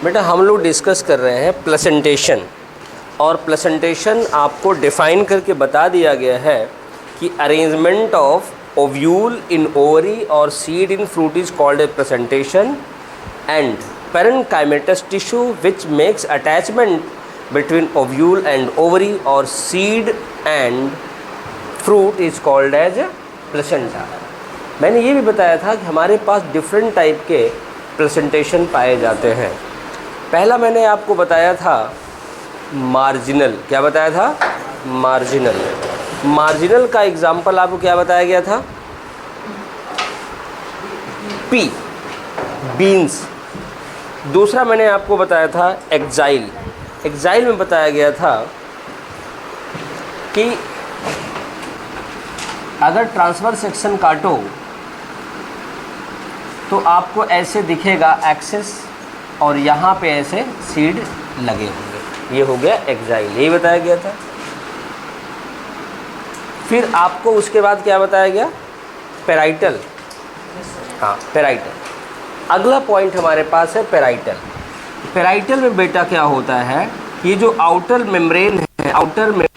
बेटा हम लोग डिस्कस कर रहे हैं प्लेसेंटेशन, और प्लेसेंटेशन आपको डिफाइन करके बता दिया गया है कि arrangement of ovule in ovary और seed in fruit is called a placentation, and parenchymatous tissue which makes attachment between ovule and ovary और seed and fruit is called as placenta. मैंने ये भी बताया था कि हमारे पास डिफरेंट टाइप के प्लेसेंटेशन पाए जाते हैं। पहला मैंने आपको बताया था मार्जिनल। क्या बताया था? मार्जिनल। मार्जिनल का एग्जाम्पल आपको क्या बताया गया था? P, beans. दूसरा मैंने आपको बताया था एक्जाइल। एक्जाइल में बताया गया था कि अगर ट्रांसफर सेक्शन काटो तो आपको ऐसे दिखेगा एक्सिस, और यहाँ पे ऐसे सीड लगे होंगे। ये हो गया एक्जाइल, यही बताया गया था। फिर आपको उसके बाद क्या बताया गया? पेराइटल। हाँ, पेराइटल। अगला पॉइंट हमारे पास है पेराइटल। पेराइटल में बेटा क्या होता है, ये जो आउटर मेम्ब्रेन है, आउटर मेम्ब्रेन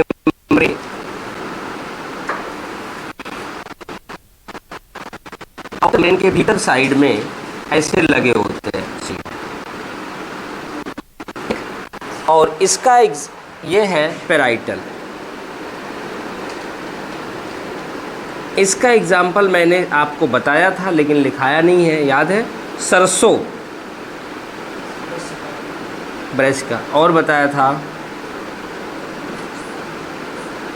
के भीतर साइड में ऐसे लगे होते हैं सीड, और इसका ये है पेराइटल। इसका एग्जाम्पल मैंने आपको बताया था लेकिन लिखाया नहीं है, याद है? सरसों, ब्रश का। और बताया था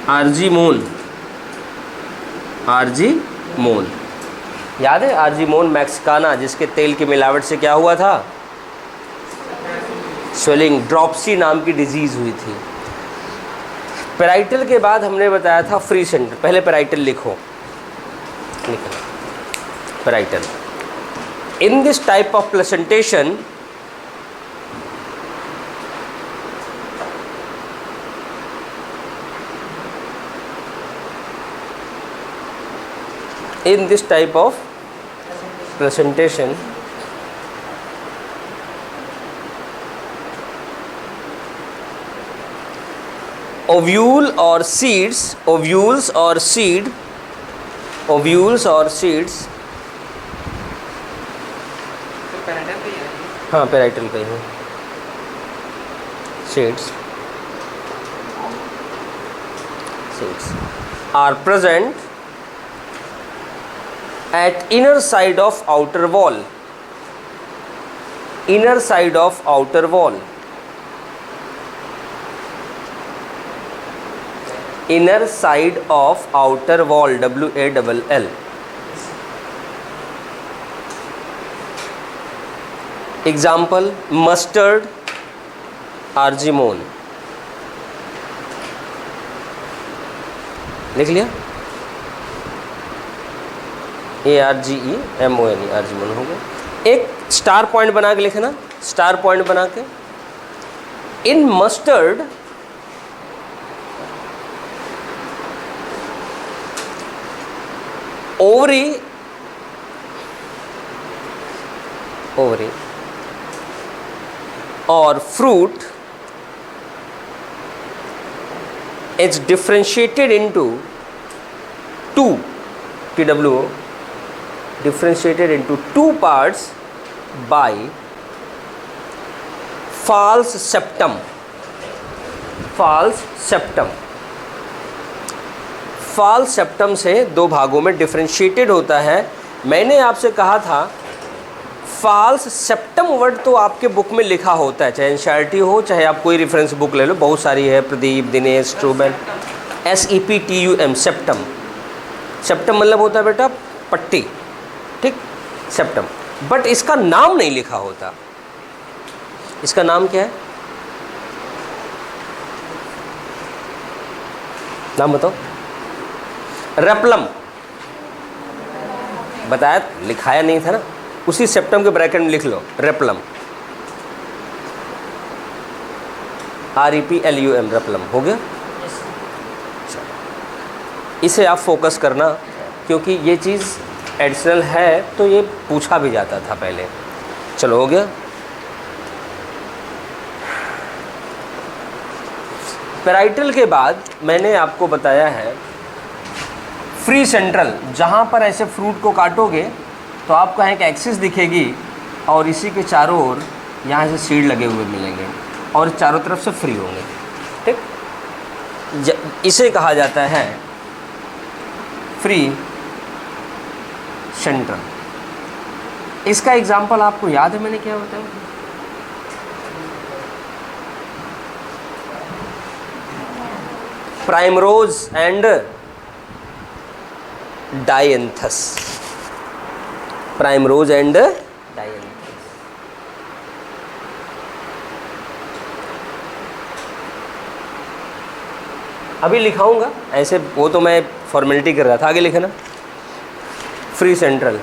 आर्जीमोन। आर्जीमोन याद है? आर्जीमोन मैक्सिकाना, जिसके तेल की मिलावट से क्या हुआ था? स्वेलिंग, ड्रॉप्सी नाम की डिजीज़ हुई थी। पेराइटल के बाद हमने बताया था फ्री सेंटर। पहले पेराइटल लिखो, parietal. In this type of placentation ovules और सीड्स हाँ पेराइटल का ही है। Seeds are present at inner side of outer wall, inner side of outer wall, inner side of outer wall, WALL. Example mustard, argemone। लिख लिया? ARGEMONE, Argemone हो गया। एक स्टार पॉइंट बना के लिखना, स्टार पॉइंट बना के। इन मस्टर्ड ओवरी और fruit is differentiated into two, TWO, differentiated into two parts by false septum। false septum से दो भागों में डिफरेंशिएटेड होता है। मैंने आपसे कहा था false septum वर्ड तो आपके बुक में लिखा होता है, चाहे एनसीईआरटी हो चाहे आप कोई रेफरेंस बुक ले लो, बहुत सारी है, प्रदीप, दिनेश, ट्रूबेल। SEPTUM, septum. सेप्टम मतलब होता है बेटा पट्टी, ठीक, सेप्टम। बट इसका नाम नहीं लिखा होता। इसका नाम क्या है? नाम बताओ। रेप्लम। बताया, लिखाया नहीं था ना, उसी सेप्टम के ब्रैकेट में लिख लो रेप्लम, REPLUM, रेप्लम। हो गया? इसे आप फोकस करना, क्योंकि ये चीज़ एडिशनल है तो ये पूछा भी जाता था पहले। चलो हो गया। पैराइटल के बाद मैंने आपको बताया है फ्री सेंट्रल, जहाँ पर ऐसे फ्रूट को काटोगे तो आपको यहाँ एक एक्सिस दिखेगी और इसी के चारों ओर यहाँ से सीड लगे हुए मिलेंगे और चारों तरफ से फ्री होंगे। ठीक, इसे कहा जाता है फ्री सेंट्रल। इसका एग्जाम्पल आपको याद है मैंने क्या बताया? Primrose and dianthus. Primrose and dianthus. अभी लिखाऊंगा ऐसे, वो तो मैं फॉर्मेलिटी कर रहा था, आगे लिखना। फ्री सेंट्रल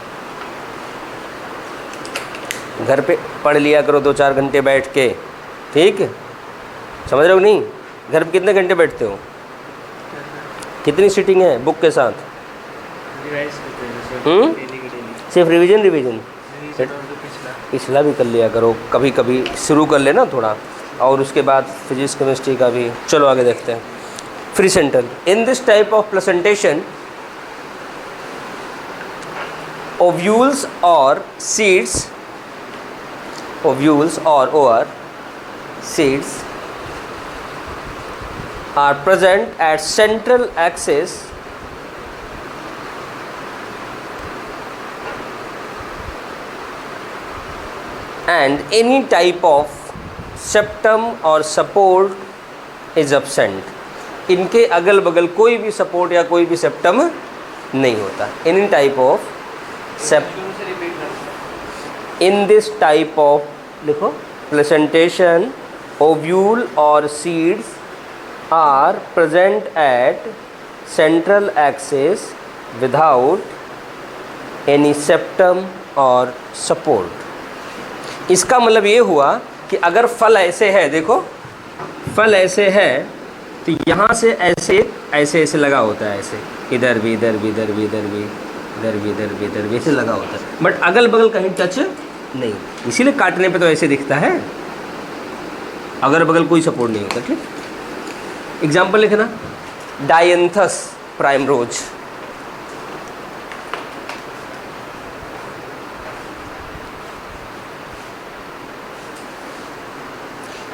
घर पे पढ़ लिया करो 2-4 घंटे बैठ के, ठीक है? समझ रहे हो नहीं? घर पे कितने घंटे बैठते हो? कितनी सीटिंग है बुक के साथ? सिर्फ रिवीजन पिछला भी कर लिया करो, कभी कभी शुरू कर लेना थोड़ा, और उसके बाद फिजिक्स केमिस्ट्री का भी। चलो आगे देखते हैं। Free central, in this type of placentation ovules और seeds, ovules or seeds are present at central axis and any type of septum or support is absent. इनके अगल बगल कोई भी सपोर्ट या कोई भी सेप्टम नहीं होता। Any type of in this type of, लिखो, प्लेसेंटेशन ओव्यूल और seeds are present at central axis without any septum और सपोर्ट। इसका मतलब ये हुआ कि अगर फल ऐसे है, देखो फल ऐसे है तो यहाँ से ऐसे ऐसे ऐसे लगा होता है, ऐसे इधर भी इधर भी इधर भी इधर भी इधर भी इधर भी इधर भी ऐसे लगा होता है, बट अगल बगल कहीं टच नहीं, इसीलिए काटने पे तो ऐसे दिखता है, अगल बगल कोई सपोर्ट नहीं होता। ठीक, एग्जाम्पल लिखना। डायंथस प्राइमरोज,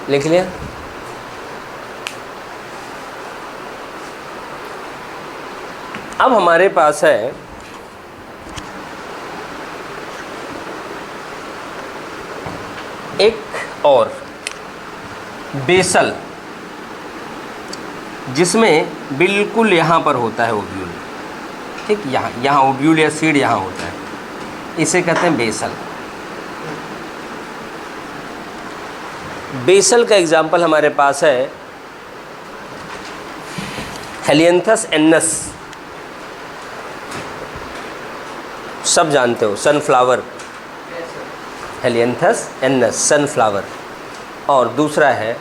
लिख लिया। अब हमारे पास है एक और बेसल, जिसमें बिल्कुल यहाँ पर होता है ओव्यूल। ठीक, यहाँ ओव्यूल या सीड यहाँ होता है, इसे कहते हैं बेसल। बेसल का एग्जाम्पल हमारे पास है हेलियंथस एन्नस, सब जानते हो, सनफ्लावर, हेलियंथस एन्नस सनफ्लावर। और दूसरा है,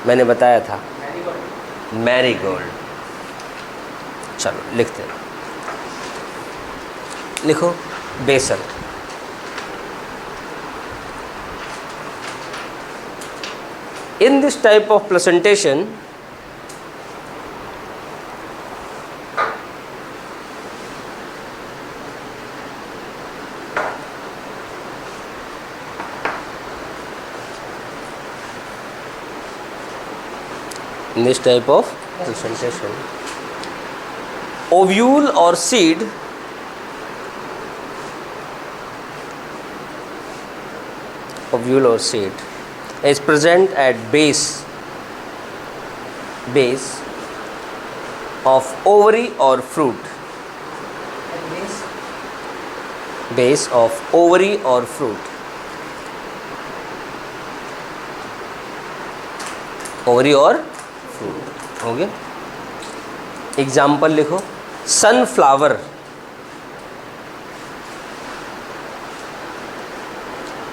मैंने बताया था, मैरीगोल्ड। चलो लिखते हैं, लिखो basal. In this type of presentation, ovule or seed is present at base of ovary or fruit. Base of ovary or fruit. Ovary और फ्रूट हो गया। एग्जाम्पल लिखो, सनफ्लावर,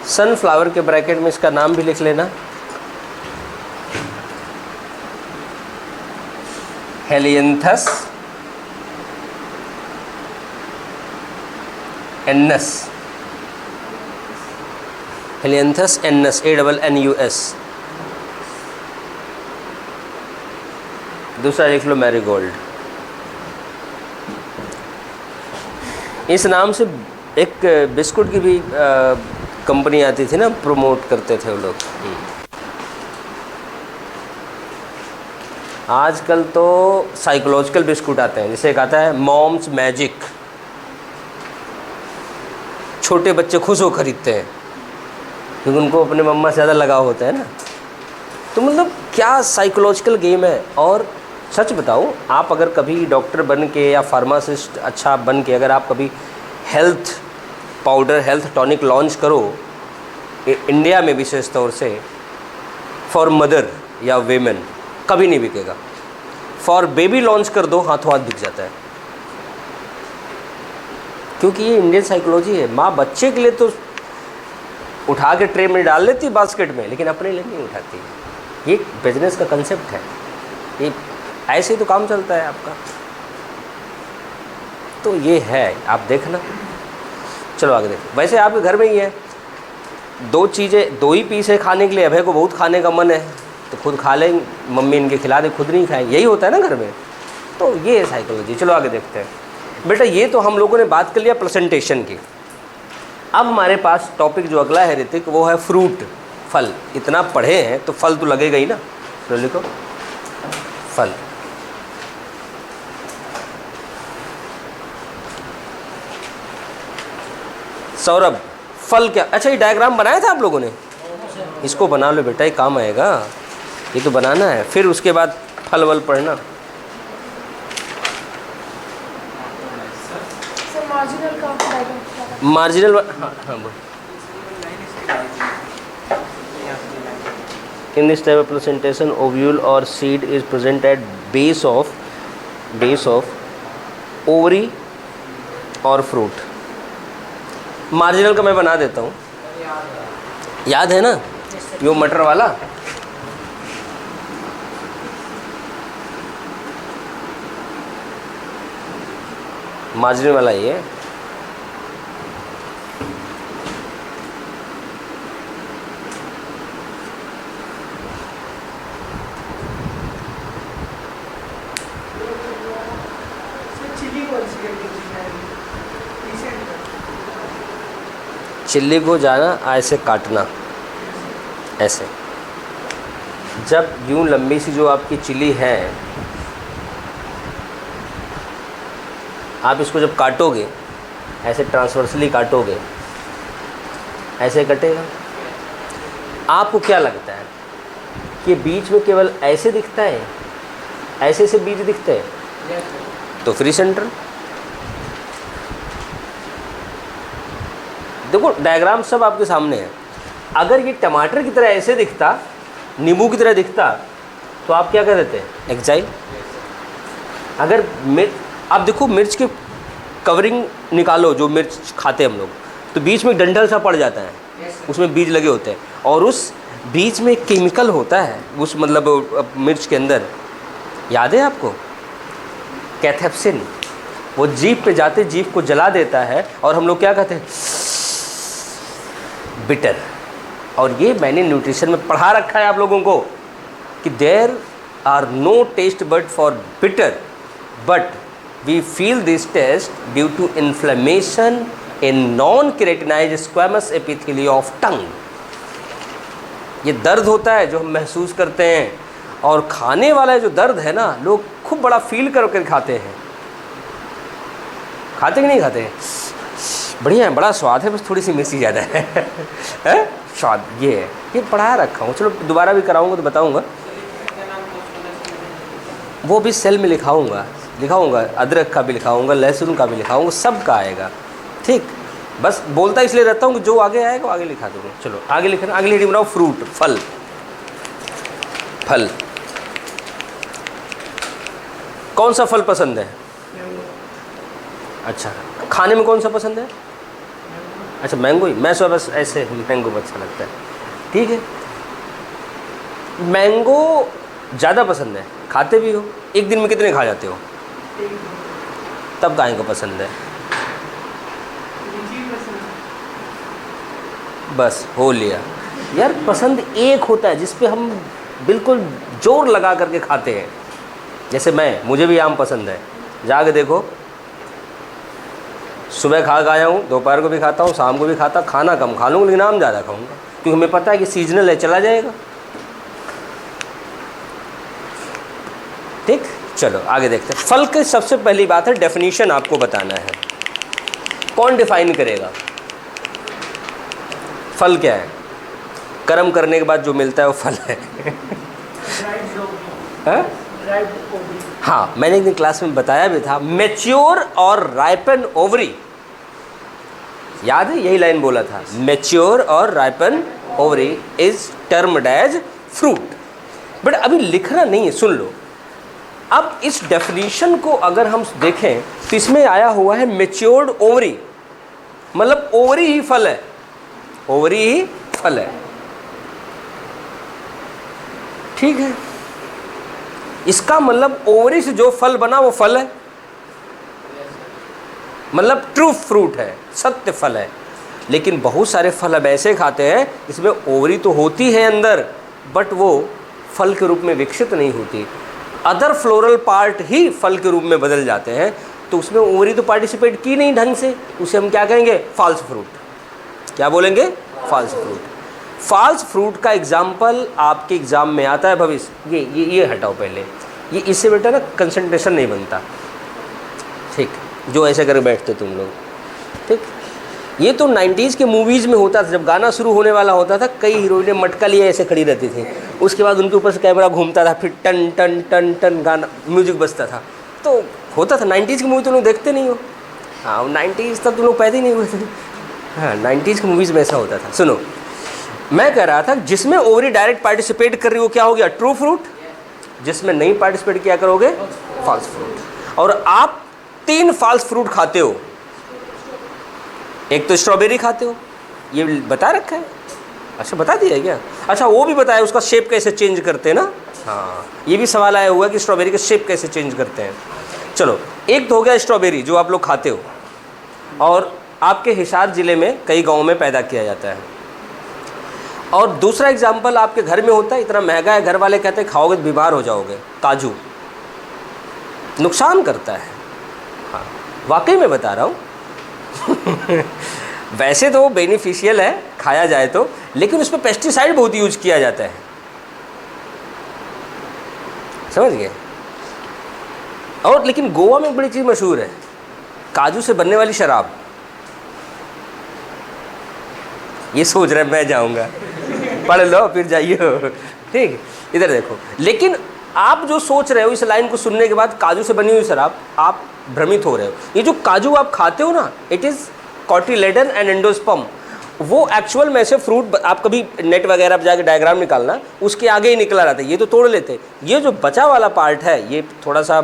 सनफ्लावर के ब्रैकेट में इसका नाम भी लिख लेना, हेलियंथस एन्नस, हेलियंथस एन्नस, ANNUS। दूसरा लिख लो मैरीगोल्ड। इस नाम से एक बिस्कुट की भी कंपनी आती थी ना, प्रमोट करते थे वो लोग। आजकल तो साइकोलॉजिकल बिस्कुट आते हैं, जैसे एक आता है मॉम्स मैजिक, छोटे बच्चे खुश हो खरीदते हैं क्योंकि उनको अपने मम्मा से ज़्यादा लगाव होता है ना। तो मतलब क्या साइकोलॉजिकल गेम है। और सच बताओ, आप अगर कभी डॉक्टर बन के या फार्मासिस्ट अच्छा बन के अगर आप कभी health powder, health tonic launch करो इंडिया में विशेष तौर से, फॉर मदर या वेमेन, कभी नहीं बिकेगा। फॉर बेबी लॉन्च कर दो, हाथों हाथ बिक जाता है, क्योंकि ये इंडियन साइकोलॉजी है। माँ बच्चे के लिए तो उठा के ट्रे में डाल लेती बास्केट में, लेकिन अपने लिए नहीं उठाती। ये बिजनेस का कंसेप्ट है, ये ऐसे ही तो काम चलता है आपका। तो ये है, आप देखना। चलो आगे देखो। वैसे आपके घर में ही है, दो चीज़ें, दो ही पीस है खाने के लिए। अभय को बहुत खाने का मन है तो खुद खा लें, मम्मी इनके खिला दे, खुद नहीं खाएं, यही होता है ना घर में। तो ये है साइकोलॉजी। चलो आगे देखते हैं। बेटा ये तो हम लोगों ने बात कर लिया प्रेजेंटेशन की। अब हमारे पास टॉपिक जो अगला है ऋतिक, वो है फ्रूट, फल। इतना पढ़े हैं तो फल तो लगेगा ही ना। तो लिखो फल। सौरभ, फल क्या? अच्छा ये डायग्राम बनाया था आप लोगों ने? इसको बना लो बेटा, ये काम आएगा। ये तो बनाना है, फिर उसके बाद फल वल पढ़ना। मार्जिनल, हाँ बोल। In this type of presentation, ovule or seed is present at base of ovary or fruit. Marginal का मैं बना देता हूँ, याद है ना, यो मटर वाला। मार्जिनल वाला ये चिल्ली को जाना ऐसे काटना, ऐसे। जब यूं लंबी सी जो आपकी चिल्ली है, आप इसको जब काटोगे ऐसे ट्रांसवर्सली काटोगे, ऐसे कटेगा। आपको क्या लगता है कि बीच में केवल ऐसे दिखता है, ऐसे से बीज दिखते हैं? तो फ्री सेंटर। देखो डायग्राम सब आपके सामने है। अगर ये टमाटर की तरह ऐसे दिखता, नींबू की तरह दिखता, तो आप क्या कर देते? एक्साइल। अगर आप देखो मिर्च की कवरिंग निकालो, जो मिर्च खाते हैं हम लोग, तो बीच में डंठल सा पड़ जाता है, उसमें बीज लगे होते हैं, और उस बीज में केमिकल होता है, उस मतलब मिर्च के अंदर, याद है आपको? कैथेप्सिन। वो जीभ पे जाते जीभ को जला देता है, और हम लोग क्या कहते हैं? बिटर। और ये मैंने न्यूट्रिशन में पढ़ा रखा है आप लोगों को कि there are no taste bud for bitter, but we feel this taste due to inflammation in non keratinized squamous epithelium of tongue. ये दर्द होता है जो हम महसूस करते हैं, और खाने वाला जो दर्द है ना, लोग खूब बड़ा फील करके खाते हैं। खाते कि नहीं खाते हैं? बढ़िया है, बड़ा स्वाद है, बस थोड़ी सी मिर्ची ज़्यादा है। स्वाद ये है, ये पढ़ा रखा हूँ। चलो दोबारा भी कराऊंगा तो बताऊंगा, वो भी सेल में लिखाऊंगा। अदरक का भी लिखाऊंगा, लहसुन का भी लिखाऊंगा, सब का आएगा। ठीक, बस बोलता इसलिए रहता हूँ कि जो आगे आएगा वो आगे लिखा दूँगा। चलो आगे लिखना। अगली हेडिंग बनाओ फ्रूट, फल। फल, कौन सा फल पसंद है? अच्छा, खाने में कौन सा पसंद है? अच्छा मैंगो ही। मैं सब बस ऐसे मैंगो अच्छा लगता है। ठीक है, मैंगो ज़्यादा पसंद है, खाते भी हो? एक दिन में कितने खा जाते हो? तब गाय को पसंद है। बस हो लिया यार। पसंद एक होता है जिस पे हम बिल्कुल जोर लगा करके खाते हैं, जैसे मुझे भी आम पसंद है, जाके देखो, सुबह खा आया हूँ, दोपहर को भी खाता हूँ, शाम को भी खाता, खाना कम खा लूँगा लेकिन आम ज़्यादा खाऊंगा, क्योंकि हमें पता है कि सीजनल है, चला जाएगा। ठीक, चलो आगे देखते हैं। फल की सबसे पहली बात है डेफिनेशन आपको बताना है। कौन डिफाइन करेगा फल क्या है? कर्म करने के बाद जो मिलता है वो फल है। हाँ, मैंने एक दिन क्लास में बताया भी था, मेच्योर और राइपन ओवरी, याद है यही लाइन बोला था, मेच्योर और ripen ovary is termed as fruit. But अभी लिखना नहीं है, सुन लो। अब इस डेफिनेशन को अगर हम देखें तो इसमें आया हुआ है मेच्योर्ड ओवरी, मतलब ओवरी ही फल है, ओवरी ही फल है। ठीक है, इसका मतलब ओवरी से जो फल बना वो फल है, मतलब ट्रू फ्रूट है, सत्य फल है। लेकिन बहुत सारे फल अब ऐसे खाते हैं इसमें ओवरी तो होती है अंदर, बट वो फल के रूप में विकसित नहीं होती, अदर फ्लोरल पार्ट ही फल के रूप में बदल जाते हैं, तो उसमें ओवरी तो पार्टिसिपेट की नहीं ढंग से, उसे हम क्या कहेंगे? False fruit. क्या बोलेंगे? False fruit. फॉल्स फ्रूट का एग्जाम्पल आपके एग्जाम में आता है भविष्य, ये हटाओ पहले, ये इससे बेटा ना कंसंट्रेशन नहीं बनता। ठीक, जो ऐसे कर बैठते तुम लोग। ठीक, ये तो 90s के मूवीज़ में होता था, जब गाना शुरू होने वाला होता था, कई हीरोइनें मटका लिए ऐसे खड़ी रहती थी, उसके बाद उनके ऊपर से कैमरा घूमता था, फिर टन टन टन टन गाना म्यूजिक बजता था, तो होता था। 90s की मूवी तो लोग देखते नहीं हो। हाँ, 90s तक तुम लोग पैदा ही नहीं हुए थे। हाँ, 90s की मूवीज़ में ऐसा होता था। सुनो, मैं कह रहा था जिसमें ओवरी डायरेक्ट पार्टिसिपेट कर रही हो क्या हो गया? True fruit. जिसमें नहीं पार्टिसिपेट किया करोगे? False fruit. और आप 3 फॉल्स फ्रूट खाते हो। एक तो स्ट्रॉबेरी खाते हो, ये बता रखा है। अच्छा, बता दिया क्या? अच्छा, वो भी बताया उसका शेप कैसे चेंज करते हैं ना। हाँ, ये भी सवाल आया हुआ है कि स्ट्रॉबेरी का शेप कैसे चेंज करते हैं। चलो, एक तो हो गया स्ट्रॉबेरी जो आप लोग खाते हो, और आपके हिसार ज़िले में कई गाँव में पैदा किया जाता है। और दूसरा एग्जाम्पल आपके घर में होता है, इतना महंगा है, घर वाले कहते हैं खाओगे तो बीमार हो जाओगे, काजू नुकसान करता है। हाँ, वाकई में बता रहा हूँ। वैसे तो बेनिफिशियल है खाया जाए तो, लेकिन उसमें पेस्टिसाइड बहुत यूज किया जाता है, समझ गए? और लेकिन गोवा में एक बड़ी चीज़ मशहूर है, काजू से बनने वाली शराब। ये सोच रहे मैं जाऊंगा, पढ़ लो फिर जाइए। ठीक, इधर देखो। लेकिन आप जो सोच रहे हो इस लाइन को सुनने के बाद, काजू से बनी हुई शराब, आप भ्रमित हो रहे हो। ये जो काजू आप खाते हो ना, it is cotyledon and endosperm. वो एक्चुअल में से फ्रूट, आप कभी नेट वगैरह पर जाके डायग्राम निकालना, उसके आगे ही निकला रहता है, ये तो तोड़ लेते। ये जो बचा वाला पार्ट है, ये थोड़ा सा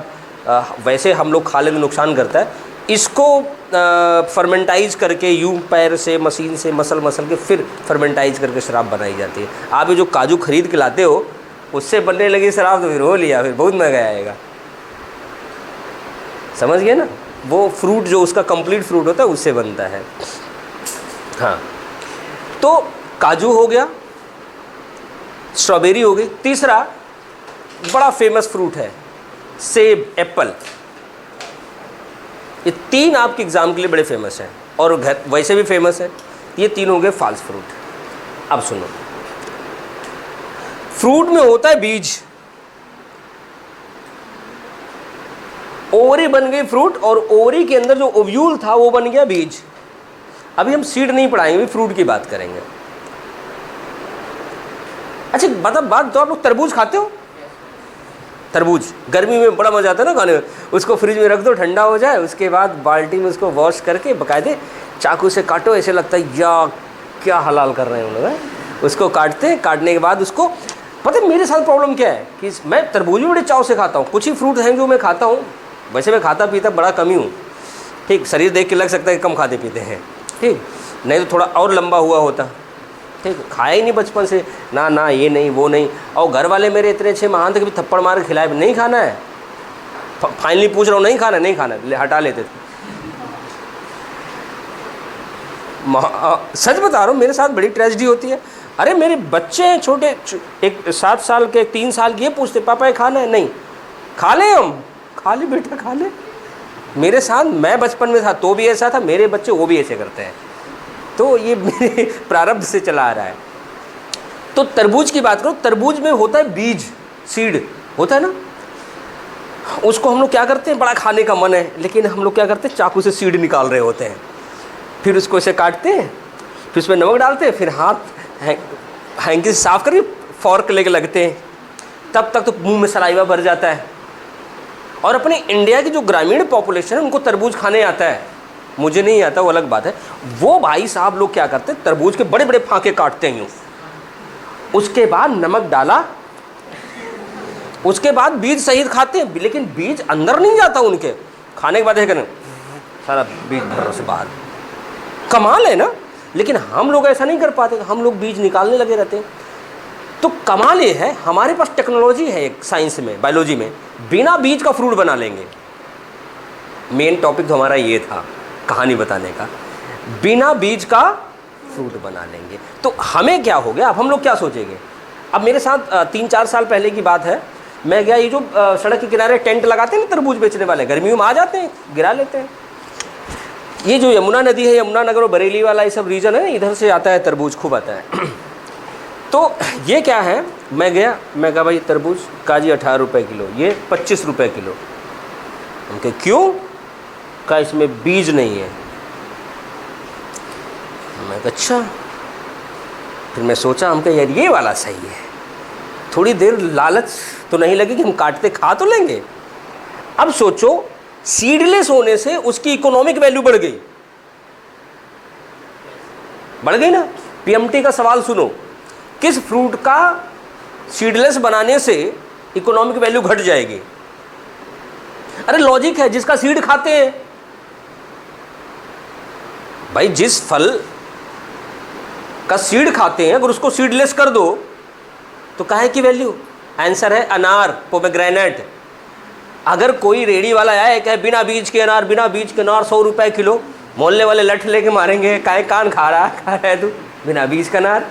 वैसे हम लोग खा लेंगे नुकसान करता है, इसको फर्मेंटाइज करके यूं पैर से मशीन से मसल के फिर फर्मेंटाइज करके शराब बनाई जाती है। आप ये जो काजू खरीद के लाते हो, उससे बनने लगी शराब तो फिर हो लिया, फिर बहुत महंगा आएगा। समझ गए ना? वो फ्रूट जो उसका कंप्लीट फ्रूट होता है उससे बनता है। हाँ, तो काजू हो गया, स्ट्रॉबेरी हो गई। तीसरा बड़ा फेमस फ्रूट है सेब, एप्पल। ये 3 आपके एग्जाम के लिए बड़े फेमस हैं, और घर वैसे भी फेमस है। ये 3 हो गए फॉल्स फ्रूट। अब सुनो, फ्रूट में होता है बीज, ओवरी बन गई फ्रूट, और ओवरी के अंदर जो ओव्यूल था वो बन गया बीज। अभी हम सीड नहीं पढ़ाएंगे, अभी फ्रूट की बात करेंगे। अच्छा, मतलब बात तो आप लोग तरबूज खाते हो? तरबूज गर्मी में बड़ा मजा आता है ना खाने में। उसको फ्रिज में रख दो, ठंडा हो जाए, उसके बाद बाल्टी में उसको वॉश करके बाकायदे चाकू से काटो, ऐसे लगता है या क्या हलाल कर रहे हैं उन लोग। उसको काटने के बाद उसको, पता है मेरे साथ प्रॉब्लम क्या है कि मैं तरबूज भी बड़े चाव से खाता हूँ। कुछ ही फ्रूट हैं जो मैं खाता हूँ, वैसे मैं खाता पीता बड़ा कम ही हूँ। ठीक, शरीर देख के लग सकता है कि कम खाते पीते हैं, ठीक, नहीं तो थोड़ा और लंबा हुआ होता। ठीक, खाया ही नहीं बचपन से, ना ये नहीं वो नहीं। और घर वाले मेरे इतने अच्छे महान थे कि थप्पड़ मार के खिलाए, नहीं खाना है, फाइनली पूछ रहा हूँ नहीं खाना, हटा लेते थे। सच बता रहा हूँ, मेरे साथ बड़ी ट्रेजेडी होती है। अरे मेरे बच्चे हैं छोटे, एक 7 साल के, एक 3 साल के, ये पूछते पापा ये खाना है? नहीं। खा ले, हम खा ले बेटा खा ले। मेरे साथ, मैं बचपन में था तो भी ऐसा था, मेरे बच्चे वो भी ऐसे करते हैं। तो ये मेरे प्रारब्ध से चला आ रहा है। तो तरबूज की बात करो, तरबूज में होता है बीज, सीड होता है ना, उसको हम लोग क्या करते हैं, बड़ा खाने का मन है, लेकिन हम लोग क्या करते हैं, चाकू से सीड निकाल रहे होते हैं, फिर उसको ऐसे काटते हैं, फिर उसमें नमक डालते हैं, फिर हाथ हैंकी से साफ करके फॉर्क लेके लगते हैं, तब तक तो मुंह में सलाइवा भर जाता है। और अपने इंडिया की जो ग्रामीण पॉपुलेशन है उनको तरबूज खाने आता है, मुझे नहीं आता, वो अलग बात है। वो भाई साहब लोग क्या करते हैं, तरबूज के बड़े बड़े फांके काटते हैं यूँ, उसके बाद नमक डाला, उसके बाद बीज सहित खाते हैं, लेकिन बीज अंदर नहीं जाता उनके, खाने के बाद है करें सारा बीज भर से बाहर। कमाल है ना, लेकिन हम लोग ऐसा नहीं कर पाते, हम लोग बीज निकालने लगे रहते हैं। तो कमाल ये है, हमारे पास टेक्नोलॉजी है एक, साइंस में, बायोलॉजी में, बिना बीज का फ्रूट बना लेंगे। मेन टॉपिक तो हमारा ये था कहानी बताने का, बिना बीज का फ्रूट बना लेंगे। तो हमें क्या हो गया, अब हम लोग क्या सोचेंगे। अब मेरे साथ 3-4 साल पहले की बात है, मैं गया, ये जो सड़क के किनारे टेंट लगाते हैं ना तरबूज बेचने वाले, गर्मियों में आ जाते हैं, गिरा लेते हैं। ये जो यमुना नदी है, यमुना नगर और बरेली वाला ये सब रीजन है ना, इधर से आता है तरबूज, खूब आता है। तो ये क्या है, मैं गया, मैं कहा भाई तरबूज काजी 18 रुपये किलो, ये 25 रुपये किलो। उनके क्यों, कहा इसमें बीज नहीं है। मैं कहा अच्छा। फिर मैं सोचा, हम कहा यार ये वाला सही है, थोड़ी देर लालच तो नहीं लगी कि हम काटते खा तो लेंगे। अब सोचो, सीडलेस होने से उसकी इकोनॉमिक वैल्यू बढ़ गई, बढ़ गई ना। पीएमटी का सवाल सुनो, किस फ्रूट का सीडलेस बनाने से इकोनॉमिक वैल्यू घट जाएगी। अरे लॉजिक है, जिसका सीड खाते हैं भाई, जिस फल का सीड खाते हैं, अगर उसको सीडलेस कर दो तो काहे की वैल्यू। आंसर है अनार, पोमेग्रेनेट। अगर कोई रेडी वाला आए कहे बिना बीज के अनार, बिना बीज के अनार 100 रुपये किलो, मोहल्ले वाले लठ लेके मारेंगे, काहे कान खा रहा है तू, बिना बीज का अनार।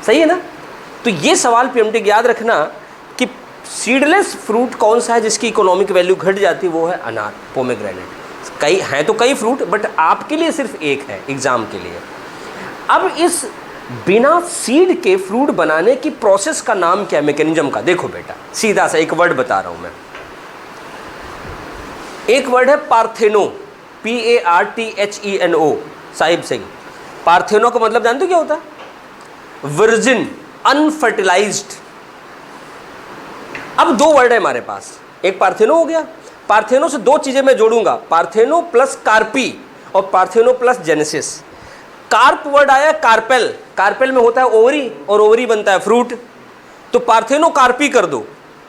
सही है ना। तो ये सवाल पीएमटी याद रखना कि सीडलेस फ्रूट कौन सा है जिसकी इकोनॉमिक वैल्यू घट जाती है, वो है अनार, पोमेग्रेनेट। कई हैं तो कई फ्रूट, बट आपके लिए सिर्फ एक है एग्जाम के लिए। अब इस बिना सीड के फ्रूट बनाने की प्रोसेस का नाम क्या है, मैकेनिज्म का। देखो बेटा, सीधा सा एक वर्ड बता रहा हूं मैं, एक वर्ड है पार्थेनो, PARTHENO, साहिब सिंह। पार्थेनो का मतलब जानते हो क्या होता है, वर्जिन, अनफर्टिलाइज्ड। अब दो वर्ड है हमारे पास, एक पार्थेनो हो गया, पार्थेनो से दो चीजें मैं जोड़ूंगा, पार्थेनो प्लस कार्पी और पार्थेनो प्लस जेनेसिस। कार्प वर्ड आया कार्पेल, कार्पेल में होता है ओवरी और ओवरी बनता है फ्रूट, तो पार्थेनो कार्पी कर दो,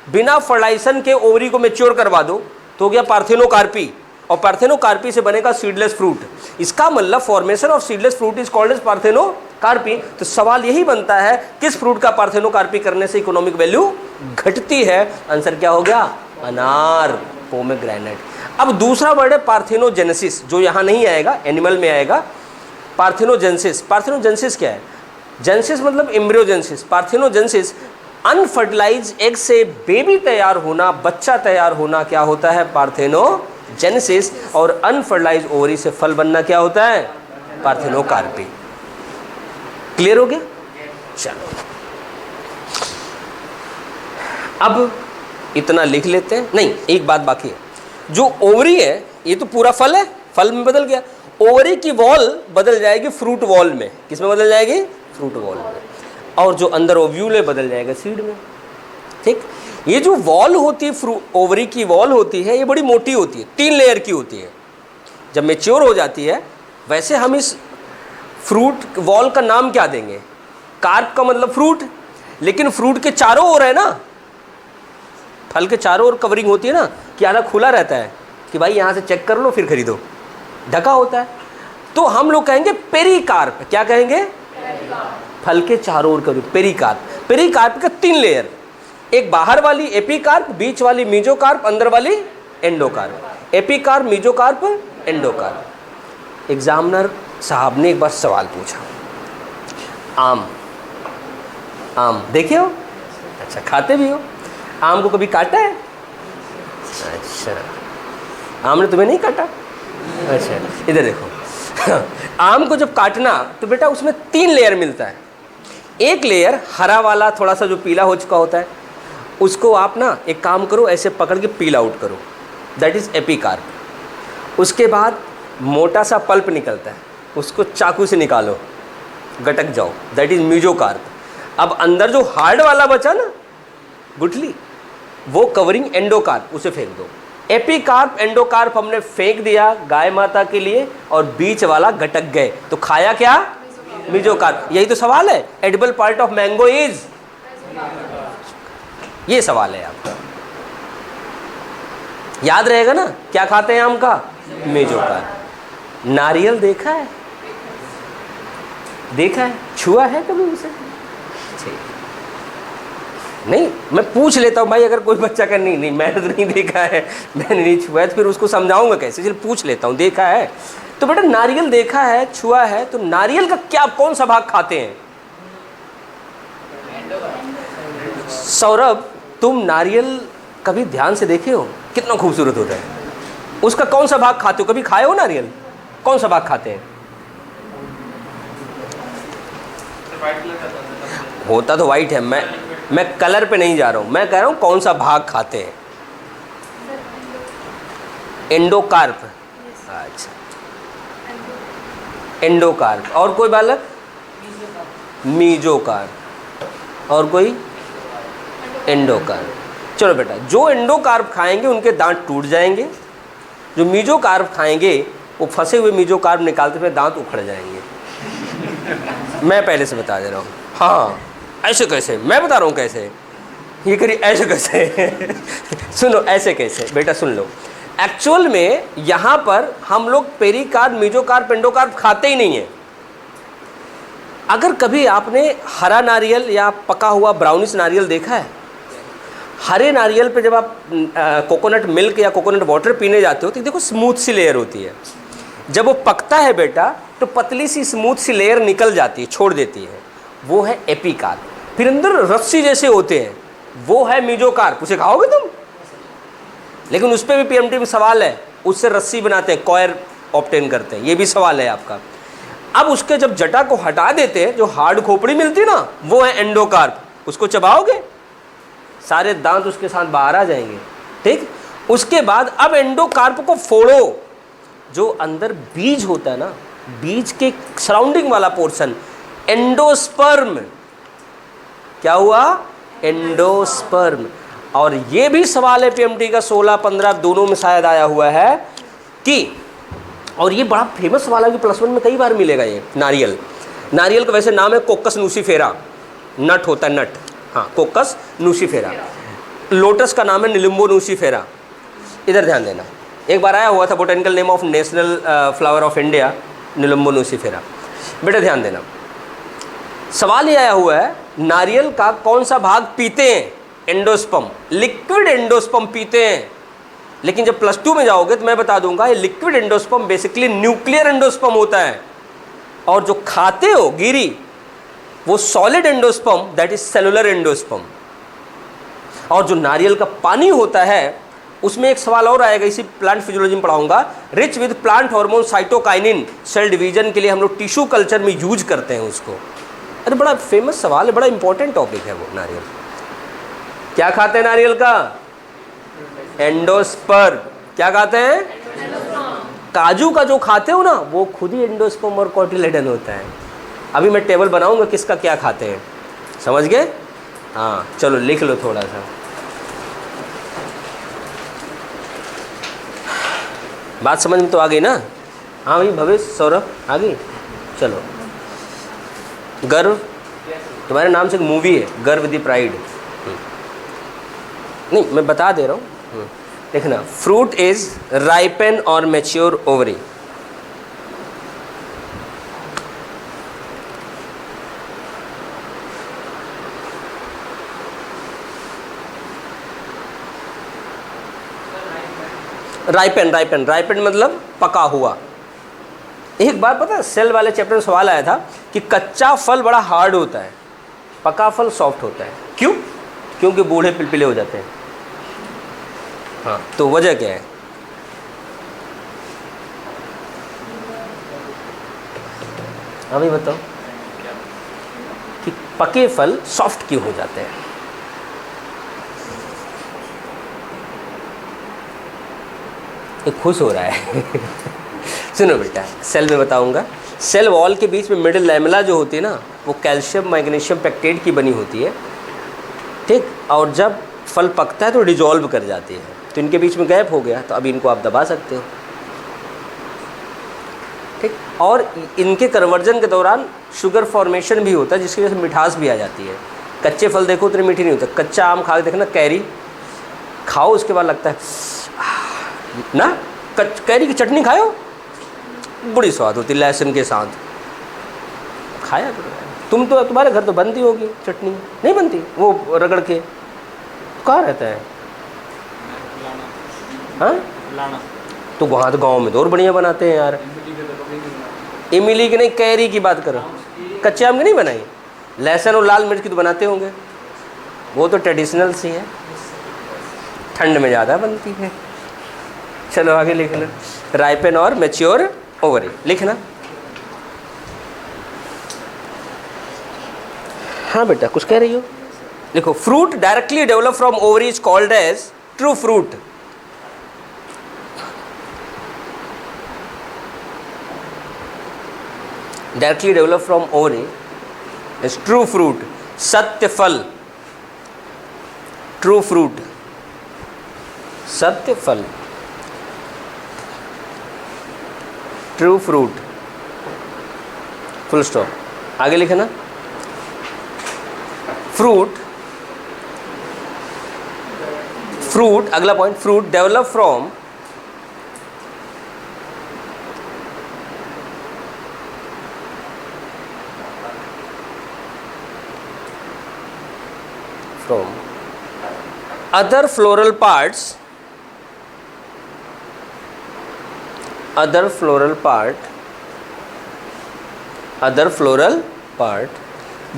बिना फर्टिलाइजेशन के ओवरी को मैच्योर करवा दो तो हो गया पार्थेनो कार्पी, और पार्थेनो कार्पी से बनेगा सीडलेस फ्रूट। इसका मतलब formation of seedless fruit is called as parthenocarpy. तो सवाल यही बनता है, किस फ्रूट का पार्थेनो कार्पी करने से इकोनॉमिक वैल्यू घटती है। आंसर क्या हो गया, अनार, पोमेग्रेनेट। अब दूसरा वर्ड है पार्थेनोजेनेसिस, जो यहाँ नहीं आएगा, एनिमल में आएगा। पार्थेनोजेनेसिस, पार्थेनोजेनेसिस क्या है, जेनेसिस मतलब एम्ब्रियोजेनेसिस, पार्थेनोजेनेसिस अनफर्टिलाइज एग से बेबी तैयार होना, बच्चा तैयार होना, क्या होता है, पार्थेनोजेनेसिस। और अनफर्टिलाइज ओवरी से फल बनना क्या होता है, पार्थेनोकार्पी। क्लियर हो गया। चलो अब इतना लिख लेते हैं। नहीं, एक बात बाकी है, जो ओवरी है ये तो पूरा फल है, फल में बदल गया, ओवरी की वॉल बदल जाएगी फ्रूट वॉल में। किस में बदल जाएगी, फ्रूट वॉल में। और जो अंदर ओव्यूल है बदल जाएगा सीड में। ठीक, ये जो वॉल होती है, ओवरी की वॉल होती है, ये बड़ी मोटी होती है, 3 लेयर की होती है। जब मैच्योर हो जाती है, वैसे हम इस फ्रूट वॉल का नाम क्या देंगे, कार्प का मतलब फ्रूट, लेकिन फ्रूट के चारों ओर है ना, फल के चारों ओर कवरिंग होती है ना, कि आधा खुला रहता है कि भाई यहाँ से चेक कर लो फिर खरीदो, ढका होता है। तो हम लोग कहेंगे पेरिकार्प। क्या कहेंगे, फल के चारों ओर कवरिंग, पेरिकार्प। पेरिकार्प का 3 लेयर, एक बाहर वाली एपिकार्प, बीच वाली मीजोकार्प, अंदर वाली endocarp. Epicarp, mesocarp, endocarp. Examiner साहब ने एक बार सवाल पूछा, आम देखे हो, अच्छा खाते भी हो, आम को कभी काटा है, अच्छा, आम ने तुम्हें नहीं काटा? अच्छा, इधर देखो आम को जब काटना तो बेटा उसमें 3 लेयर मिलता है। एक लेयर हरा वाला थोड़ा सा जो पीला हो चुका होता है, उसको आप ना एक काम करो, ऐसे पकड़ के पील आउट करो, दैट इज़ एपिकार्प। उसके बाद मोटा सा पल्प निकलता है, उसको चाकू से निकालो, गटक जाओ, दैट इज़ मीजोकार्प। अब अंदर जो हार्ड वाला बचा ना गुठली, वो कवरिंग एंडोकार्प, उसे फेंक दो। एपिकार्प एंडोकार्प हमने फेंक दिया गाय माता के लिए, और बीच वाला गटक गए, तो खाया क्या? मीजोकार्प। यही तो सवाल है, edible part of mango is, ये सवाल है आपका, याद रहेगा ना? क्या खाते हैं आम का? मीजोकार्प। नारियल देखा है? देखा है, छुआ है कभी उसे? नहीं, मैं पूछ लेता हूँ भाई, अगर कोई बच्चा का नहीं मैंने तो नहीं देखा है, मैंने नहीं छुआ है, तो फिर उसको समझाऊंगा कैसे? चल पूछ लेता हूँ, देखा है? तो बेटा नारियल देखा है, छुआ है, तो नारियल का क्या, कौन सा भाग खाते हैं? सौरभ, तुम नारियल कभी ध्यान से देखे हो? कितना खूबसूरत होता है। उसका कौन सा भाग खाते हो? कभी खाए हो नारियल? कौन सा भाग खाते हैं? होता तो वाइट है, मैं कलर पे नहीं जा रहा हूँ, मैं कह रहा हूँ कौन सा भाग खाते हैं? एंडोकार्प। अच्छा, एंडोकार्प। और कोई बालक? मीजोकार्प। और कोई? एंडोकार्प। चलो बेटा, जो एंडोकार्प खाएंगे उनके दांत टूट जाएंगे, जो मीजोकार्प खाएंगे वो फंसे हुए मीजोकार्प निकालते हुए दांत उखड़ जाएंगे। मैं पहले से बता दे रहा हूँ। हाँ, ऐसे कैसे? मैं बता रहा हूँ कैसे। ये करिए, ऐसे कैसे? सुनो, ऐसे कैसे बेटा, सुन लो। एक्चुअल में यहाँ पर हम लोग पेरिकार्प, मीजोकार्प, एंडोकार्प खाते ही नहीं है। अगर कभी आपने हरा नारियल या पका हुआ ब्राउनिश नारियल देखा है? हरे नारियल पे जब आप कोकोनट मिल्क या कोकोनट वाटर पीने जाते हो तो देखो स्मूथ सी लेयर होती है। जब वो पकता है बेटा तो पतली सी स्मूथ सी लेयर निकल जाती है, छोड़ देती है, वो है एपिकार्प। फिर अंदर रस्सी जैसे होते हैं, वो है मीजोकार्प। उसे खाओगे तुम? लेकिन उस पर भी पीएमटी में सवाल है, उससे रस्सी बनाते हैं, कॉयर ऑब्टेन करते हैं, ये भी सवाल है आपका। अब उसके जब जटा को हटा देते हैं, जो हार्ड खोपड़ी मिलती है ना, वो है एंडोकार्प। उसको चबाओगे, सारे दांत उसके साथ बाहर आ जाएंगे, ठीक। उसके बाद अब एंडोकार्प को फोड़ो, जो अंदर बीज होता है ना, बीज के सराउंडिंग वाला पोर्शन, एंडोस्पर्म। क्या हुआ? एंडोस्पर्म। और ये भी सवाल है पीएमटी का 16-15 दोनों में शायद आया हुआ है कि, और ये बड़ा फेमस सवाल है कि +1 में कई बार मिलेगा ये। नारियल का वैसे नाम है कोकस नूसीफेरा, नट होता है, नट, हाँ, कोकस नूसीफेरा। लोटस का नाम है निलुम्बो नूसीफेरा। इधर ध्यान देना, एक बार आया हुआ था botanical name of national flower of India, nelumbo nucifera. बेटा ध्यान देना, सवाल ये आया हुआ है नारियल का कौन सा भाग पीते हैं? एंडोस्पर्म, लिक्विड एंडोस्पर्म पीते हैं। लेकिन जब +2 में जाओगे तो मैं बता दूंगा ये liquid endosperm basically nuclear endosperm होता है, और जो खाते हो गिरी वो solid endosperm, that is cellular endosperm. और जो नारियल का पानी होता है उसमें एक सवाल और आएगा, इसी प्लांट फिजियोलॉजी में पढ़ाऊंगा, rich with plant hormone cytokinin, cell division के लिए हम लोग टिश्यू कल्चर में यूज करते हैं उसको। अरे बड़ा फेमस सवाल है, बड़ा इंपॉर्टेंट टॉपिक है वो। नारियल क्या खाते हैं? नारियल का एंडोस्पर्म। क्या खाते हैं? काजू का जो खाते हो ना, वो खुद ही एंडोस्पर्म और कोटिलेडन होता है। अभी मैं टेबल बनाऊंगा किसका क्या खाते हैं, समझ गए? हाँ, चलो लिख लो थोड़ा सा। बात समझ में तो आ गई ना? हाँ भाई, भवेश, सौरभ, आ गई? चलो, गर्व, तुम्हारे नाम से एक मूवी है, गर्व द प्राइड। नहीं, मैं बता दे रहा हूँ, देखना। फ्रूट इज राइपन और मैच्योर ओवरी। राइपन मतलब पका हुआ। एक बार पता है सेल वाले चैप्टर में सवाल आया था कि कच्चा फल बड़ा हार्ड होता है, पका फल सॉफ्ट होता है। क्यों? क्योंकि बूढ़े पिलपिले हो जाते हैं। हाँ, तो वजह क्या है? अभी बताओ कि पके फल सॉफ्ट क्यों हो जाते हैं? ये खुश हो रहा है सुनो बेटा, सेल में बताऊंगा। सेल वॉल के बीच में मिडिल लैमेला जो होती है ना, वो कैल्शियम मैग्नीशियम पेक्टेट की बनी होती है, ठीक। और जब फल पकता है तो डिजॉल्व कर जाती है, तो इनके बीच में गैप हो गया, तो अभी इनको आप दबा सकते हो, ठीक। और इनके कन्वर्जन के दौरान शुगर फॉर्मेशन भी होता है, जिसकी वजह से मिठास भी आ जाती है। कच्चे फल देखो उतने मीठे नहीं होते। कच्चा आम खा के देखना, कैरी खाओ, उसके बाद लगता है ना, कैरी की चटनी खाओ, बड़ी स्वाद होती लहसुन के साथ, खाया करो। तुम तो, तुम्हारे घर तो बनती होगी चटनी, नहीं बनती? वो रगड़ के कहाँ रहता है? हाँ, तो वहाँ तो गांव में तो और बढ़िया बनाते हैं यार। इमली की नहीं, कैरी की बात करो। कच्चे आम की नहीं बनाई? लहसुन और लाल मिर्च की तो बनाते होंगे, वो तो ट्रेडिशनल सी है, ठंड में ज़्यादा बनती है। चलो आगे लिखना, राइपन और मैच्योर ओवरी लिखना। हाँ बेटा, कुछ कह रही हो? देखो, fruit directly develop from ovary is called as true fruit. Directly develop from ovary is true fruit, सत्य फल, ट्रू फ्रूट, सत्य फल, ट्रू फ्रूट, फुल स्टॉप। आगे लिखना, फ्रूट, फ्रूट, अगला point, fruit develop from other floral parts, other floral part, other floral part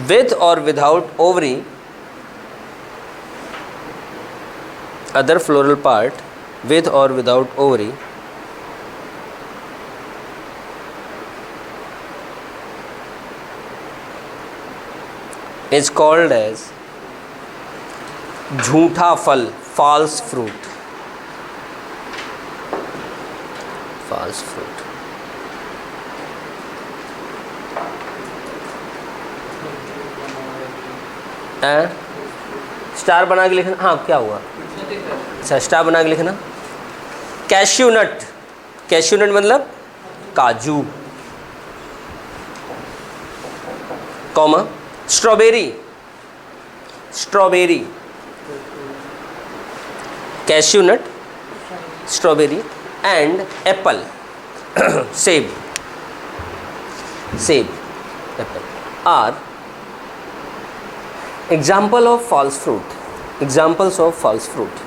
with or without ovary, other floral part with or without ovary is called as झूठा फल, false fruit, false fruit। Star बना के लिखना। हाँ, क्या हुआ? अच्छा, star बना के लिखना। कैश्यू नट, कैश्यू नट मतलब काजू, comma, strawberry, strawberry, cashew nut, strawberry and apple, सेब, सेब, apple are example of false fruit, examples of false fruit,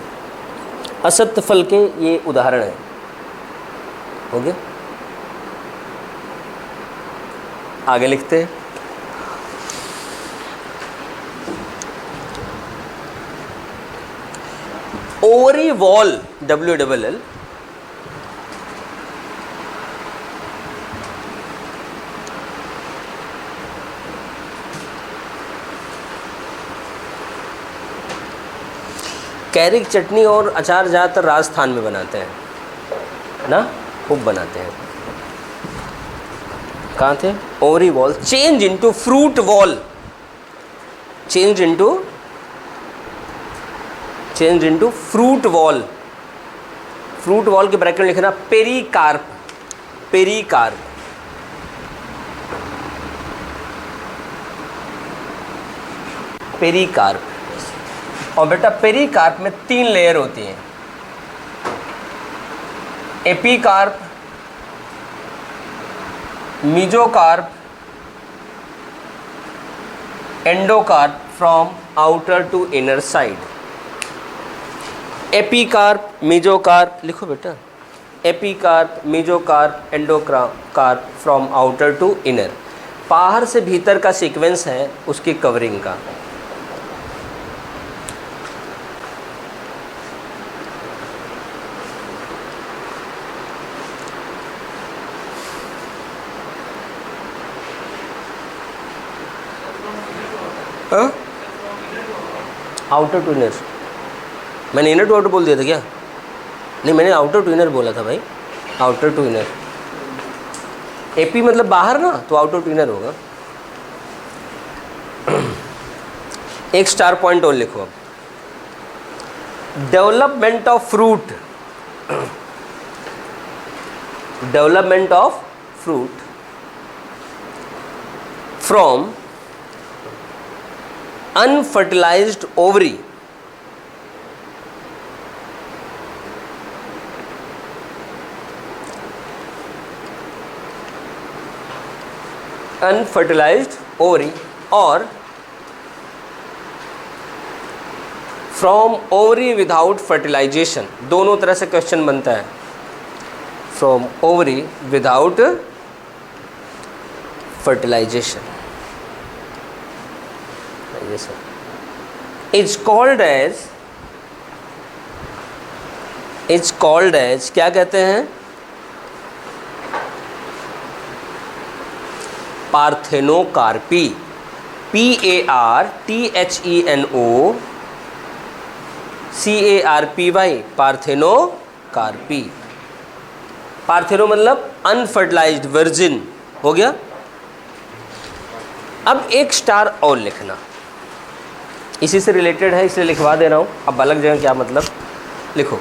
असत्य फल के ये उदाहरण हैं। हो गया? आगे लिखते हैं, ओवरी वॉल, WLL, कैरी की चटनी और अचार ज़्यादातर राजस्थान में बनाते हैं ना, खूब बनाते हैं। कहाँ थे? Ovary wall change into fruit wall, change into fruit wall, fruit wall के ब्रैकेट में लिखना पेरिकार्प, पेरिकार्प, पेरिकार्प। और बेटा पेरिकार्प में 3 लेयर होती हैं, epicarp, mesocarp, endocarp from outer to inner side. Epicarp, mesocarp लिखो बेटा, epicarp, mesocarp, endocarp from outer to inner, बाहर से भीतर का सीक्वेंस है उसकी कवरिंग का। आउटर टू इनर, मैंने इनर टू आउटर बोल दिया था क्या? नहीं, मैंने आउटर टू इनर बोला था भाई, आउटर टू इनर। एपी मतलब बाहर ना, तो आउटर टू इनर होगा। एक स्टार पॉइंट और लिखो अब। Development of fruit, development of fruit from unfertilized ovary unfertilized ovary और फ्रॉम ओवरी विदाउट फर्टिलाइजेशन, दोनों तरह से क्वेश्चन बनता है। From ovary without fertilization is called as क्या कहते हैं? Parthenocarpy, PARTHENOCARPY, parthenocarpy. पार्थेनो मतलब अनफर्टिलाइज्ड, वर्जिन हो गया। अब एक स्टार और लिखना, इसी से रिलेटेड है इसलिए लिखवा दे रहा हूँ। अब अलग जगह क्या मतलब, लिखो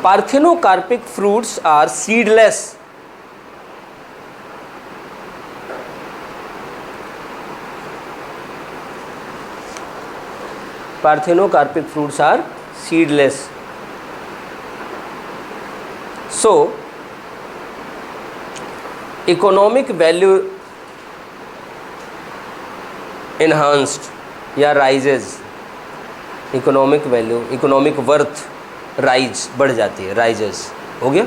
parthenocarpic fruits are seedless. Parthenocarpic fruits are seedless. So, economic value enhanced या rises, economic value, economic worth rise बढ़ जाती है, rises हो गया।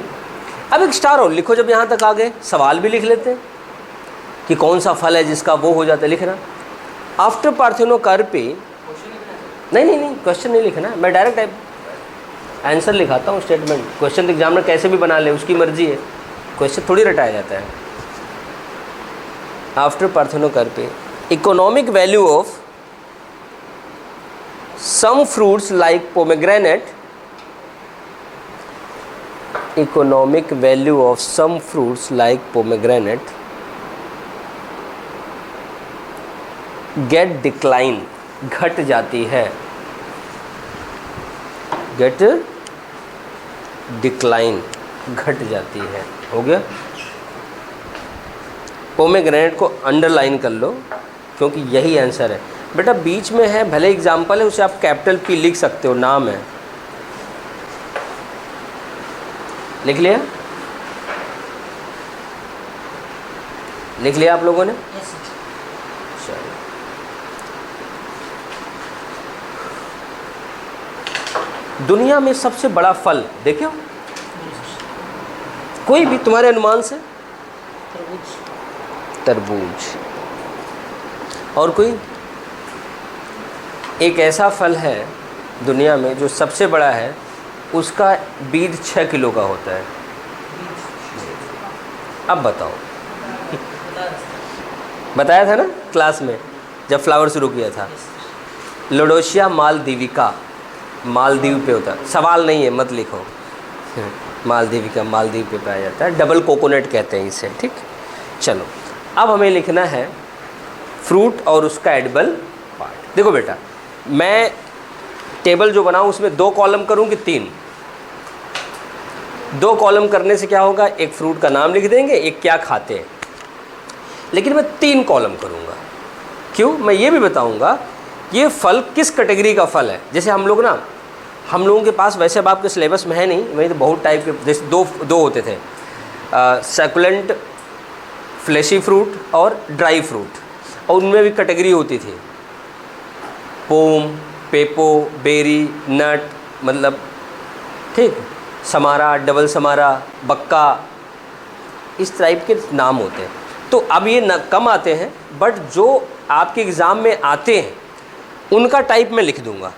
अब एक स्टार और लिखो, जब यहाँ तक आ गए सवाल भी लिख लेते हैं कि कौन सा फल है जिसका वो हो जाता है, लिखना। आफ्टर पार्थेनोकार्पी, नहीं क्वेश्चन नहीं लिखना है, मैं डायरेक्ट आंसर लिखाता हूँ, स्टेटमेंट। क्वेश्चन एग्जामिनर कैसे भी बना ले, उसकी मर्जी है, क्वेश्चन थोड़ी रटाया जाता है। After parthenocarpy economic value of some fruits like pomegranate, economic value of some fruits like pomegranate get decline, घट जाती है, गेट डिक्लाइन, घट जाती है, हो गया। पोमेग्रेनेट को अंडरलाइन कर लो क्योंकि यही आंसर है बेटा। बीच में है, भले एग्जाम्पल है, उसे आप कैपिटल P लिख सकते हो, नाम है, लिख लिया, लिख लिया आप लोगों ने? चलो, दुनिया में सबसे बड़ा फल देखो, कोई भी तुम्हारे अनुमान से? तरबूज। और कोई? एक ऐसा फल है दुनिया में जो सबसे बड़ा है, उसका बीज 6 किलो का होता है। अब बताओ, बताया था ना क्लास में जब फ्लावर शुरू किया था, लोडोशिया मालदीविका, मालदीव पे होता है, सवाल नहीं है, मत लिखो। मालदीविका मालदीव पे पाया जाता है, डबल कोकोनट कहते हैं इसे, ठीक। चलो, अब हमें लिखना है फ्रूट और उसका एडिबल पार्ट। देखो बेटा, मैं टेबल जो बनाऊँ उसमें 2 कॉलम करूँ कि 3? 2 कॉलम करने से क्या होगा, एक फ्रूट का नाम लिख देंगे, एक क्या खाते हैं। लेकिन मैं 3 कॉलम करूँगा, क्यों? मैं ये भी बताऊँगा ये फल किस कैटेगरी का फल है। जैसे हम लोग ना, हम लोगों के पास वैसे अब आपके सिलेबस में है नहीं, वही तो बहुत टाइप के, जैसे दो होते थे, सैकुलेंट फ्लैशी फ्रूट और ड्राई फ्रूट, और उनमें भी कैटेगरी होती थी, पोम, पेपो, बेरी, नट, मतलब ठीक, समारा, डबल समारा, बक्का, इस टाइप के नाम होते हैं। तो अब ये न कम आते हैं, बट जो आपके एग्ज़ाम में आते हैं उनका टाइप मैं लिख दूंगा,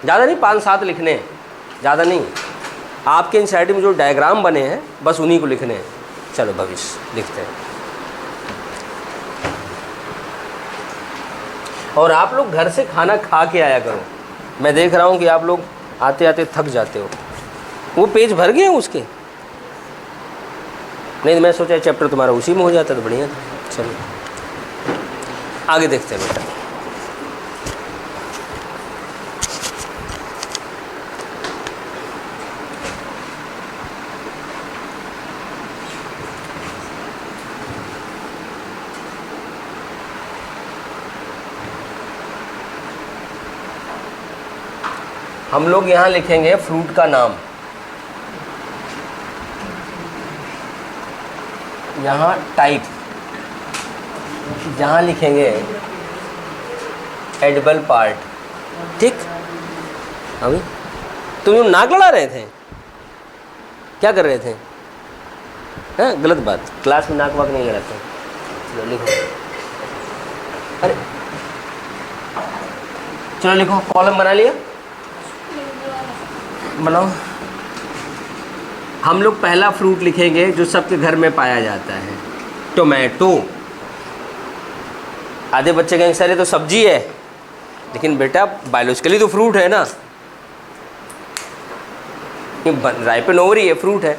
ज़्यादा नहीं, 5-7 लिखने हैं, ज़्यादा नहीं। आपके एनसीईआरटी में जो डायग्राम बने हैं बस उन्हीं को लिखने हैं। चलो भविष्य लिखते हैं। और आप लोग घर से खाना खा के आया करो। मैं देख रहा हूँ कि आप लोग आते आते थक जाते हो। वो पेज भर गए हैं उसके? नहीं तो मैं सोचा चैप्टर तुम्हारा उसी में हो जाता तो बढ़िया था। चलो आगे देखते हैं बेटा। हम लोग यहाँ लिखेंगे फ्रूट का नाम। यहाँ टाइप, यहाँ लिखेंगे एडिबल पार्ट। ठीक? अभी तुम लोग नाक लड़ा रहे थे, क्या कर रहे थे? हैं? गलत बात, क्लास में नाक वाक नहीं लड़ाते। चलो लिखो, अरे चलो लिखो। कॉलम बना लिया? बनाओ। हम लोग पहला फ्रूट लिखेंगे जो सबके घर में पाया जाता है, टोमेटो। आधे बच्चे कहेंगे सर ये तो सब्जी है, लेकिन बेटा बायोलॉजिकली तो फ्रूट है ना, राइपन ओवर है, फ्रूट है।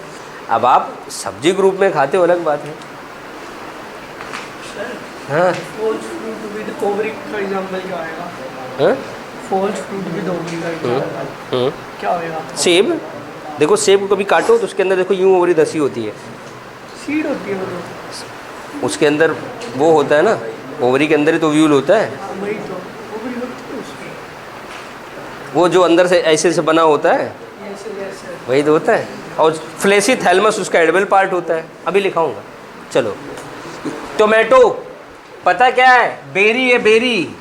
अब आप सब्जी ग्रुप में खाते हो अलग बात है। हाँ क्या होगा? सेब देखो, सेब को कभी काटो तो उसके अंदर देखो यूं ओवरी धसी होती है, सीड होती है वो तो। उसके अंदर वो होता है ना, ओवरी के अंदर ही तो व्यूल होता है। वही तो ओवरी होती है उसकी। वो जो अंदर से ऐसे से बना होता है ऐसे वही तो होता है। और फ्लेसी थैलमस उसका एडिबल पार्ट होता है। अभी लिखाऊंगा। चलो टोमेटो पता क्या है? बेरी है, बेरी।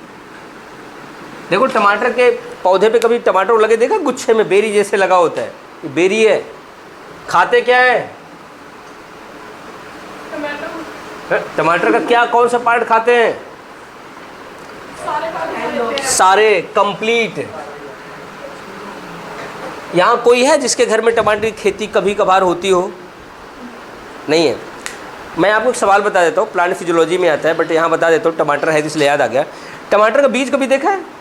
देखो टमाटर के पौधे पे कभी टमाटर लगे देखा? गुच्छे में बेरी जैसे लगा होता है, ये बेरी है। खाते क्या है? टमाटर का क्या, कौन सा पार्ट खाते हैं? सारे, कंप्लीट। यहाँ कोई है जिसके घर में टमाटर की खेती कभी कभार होती हो? नहीं है। मैं आपको एक सवाल बता देता हूँ, प्लांट फिजियोलॉजी में आता है बट यहाँ बता देता हूँ, टमाटर है इसलिए याद आ गया। टमाटर का बीज कभी देखा है?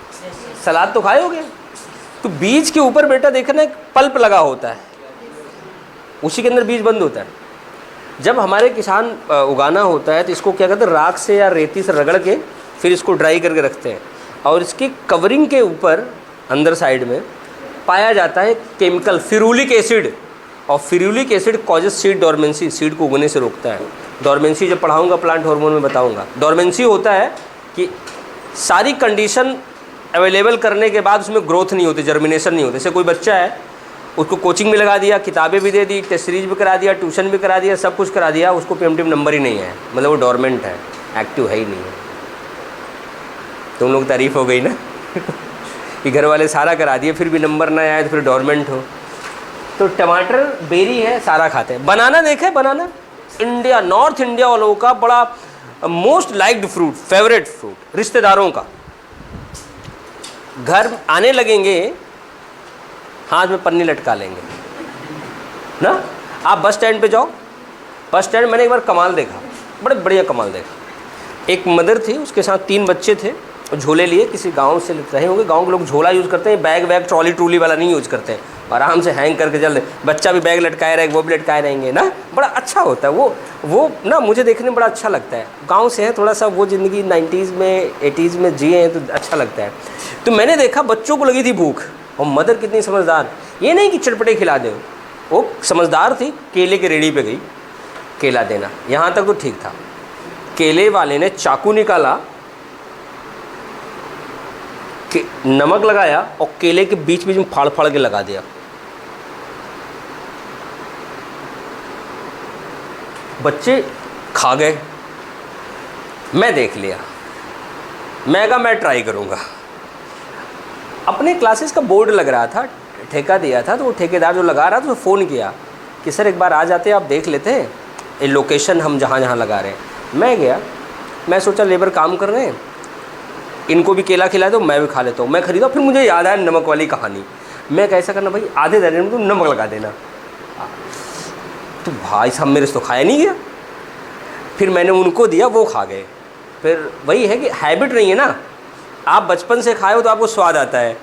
सलाद तो खाए होगे। तो बीज के ऊपर बेटा देखना एक पल्प लगा होता है, उसी के अंदर बीज बंद होता है। जब हमारे किसान उगाना होता है तो इसको क्या करते हैं, राख से या रेती से रगड़ के फिर इसको ड्राई करके रखते हैं, और इसकी कवरिंग के ऊपर अंदर साइड में पाया जाता है केमिकल फिरूलिक एसिड। और ferulic acid causes seed dormancy, seed को उगने से रोकता है। डोरमेंसी जब पढ़ाऊंगा प्लांट हार्मोन में बताऊंगा। डोरमेंसी होता है कि सारी कंडीशन अवेलेबल करने के बाद उसमें ग्रोथ नहीं होती, जर्मिनेशन नहीं होती। जैसे कोई बच्चा है, उसको कोचिंग में लगा दिया, किताबें भी दे दी, टेस्ट सीरीज भी करा दिया, ट्यूशन भी करा दिया, सब कुछ करा दिया, उसको पीएमटी नंबर ही नहीं है, मतलब वो डोरमेंट है, एक्टिव है ही नहीं है। तुम लोग तारीफ हो गई ना कि घर वाले सारा करा दिए फिर भी नंबर ना आए तो फिर डोरमेंट हो। तो टमाटर बेरी है, सारा खाते हैं। बनाना देखे? बनाना इंडिया, नॉर्थ इंडिया वालों का बड़ा most liked fruit, favourite fruit, रिश्तेदारों का। घर आने लगेंगे हाथ में पन्नी लटका लेंगे ना। आप बस स्टैंड पे जाओ, बस स्टैंड मैंने एक बार कमाल देखा, बड़े बढ़िया कमाल देखा। एक मदर थी, उसके साथ 3 बच्चे थे, झोले लिए, किसी गांव से रहे होंगे। गांव के लोग झोला यूज़ करते हैं, बैग वैग ट्रॉली ट्रूली वाला नहीं यूज़ करते हैं, आराम से हैंग करके चल रहे। बच्चा भी बैग लटकाए रहेगा, वो भी लटकाए रहेंगे ना, बड़ा अच्छा होता है वो ना, मुझे देखने में बड़ा अच्छा लगता है। गांव से है थोड़ा सा, वो ज़िंदगी 90s में 80s में जिए हैं तो अच्छा लगता है। तो मैंने देखा बच्चों को लगी थी भूख, और मदर कितनी समझदार, ये नहीं कि चटपटे खिला दे, वो समझदार थी। केले की रेडी पे गई, केला देना, यहाँ तक तो ठीक था। केले वाले ने चाकू निकाला, नमक लगाया और केले के बीच बीच में फाड़ फाड़ के लगा दिया। बच्चे खा गए, मैं देख लिया, मैं कहा मैं ट्राई करूँगा। अपने क्लासेस का बोर्ड लग रहा था, ठेका दिया था, तो वो ठेकेदार जो लगा रहा था तो फ़ोन किया कि सर एक बार आ जाते आप देख लेते हैं ये लोकेशन हम जहाँ जहाँ लगा रहे हैं। मैं गया, मैं सोचा लेबर काम कर रहे हैं, इनको भी केला खिला दो, मैं भी खा लेता हूँ। मैं खरीदा, फिर मुझे याद आया नमक वाली कहानी। मैं कैसा करना भाई, आधे दर्जन में तुम नमक लगा देना। तो भाई साहब मेरे से तो खाया नहीं गया, फिर मैंने उनको दिया, वो खा गए। फिर वही है कि हैबिट नहीं है ना, आप बचपन से खाए हो तो आपको स्वाद आता है,